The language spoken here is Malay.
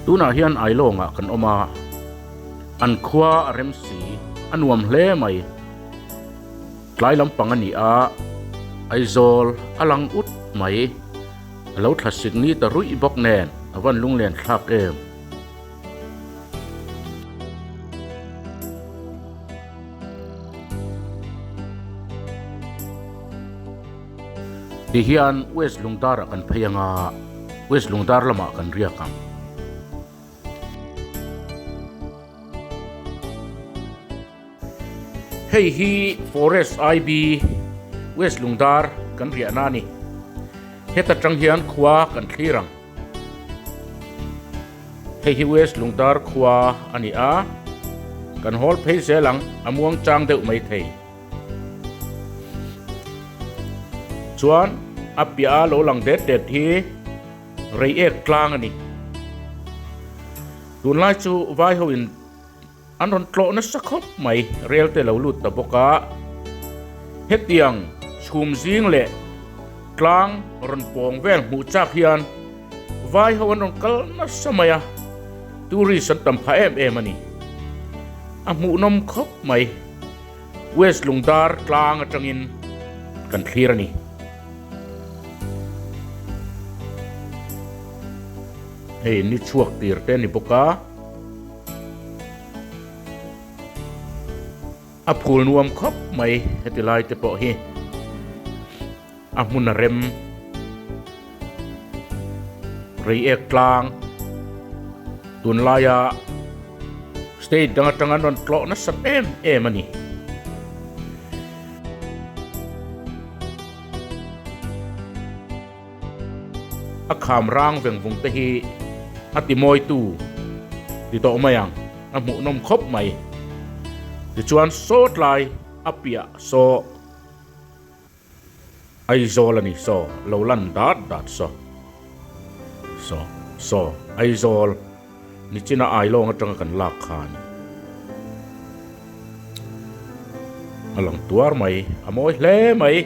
tuna hian ailonga kan oma an khwa rem si anuam hle mai tlai lampang ani a aizol alang ut mai alo thlasik ni ta rui bok nen awan lunglen thlak em di hian west lungdar kan phayanga west lungdar lama kan riakam hei hi forest ib west lungdar kan ria nani heta tang hian khwa kan thlirang hei hi west lungdar khwa ani a kan hol phei selang amuang chang deuh mai thei chuan apia lo lang det hi rei ek tlang ani tunlai chu vai ho in anon tlo na sakhop mai rel te lo lut ta boka hetiang chhum jing le tlang ron pong vel hmuh châk hian vai ho anon kal na samaya turi san tam pha em ani a hmuh nom khop mai west lungdar tlang atangin kan thlir ani hei ni chuak tir te ni boka a phul nuam khop mai hetilai te po hi a hmun rem rei ek tlang tun laya state danga non tlo na sat em ani a kham rang veng vung te hi ati moi tu ti to mayang a hmuh nom khop mai ti chuan sot lai apia so aizol ani so lo lan dat so aizol ni china ailong atang kan lak khan alang tuar mai amoi hle mai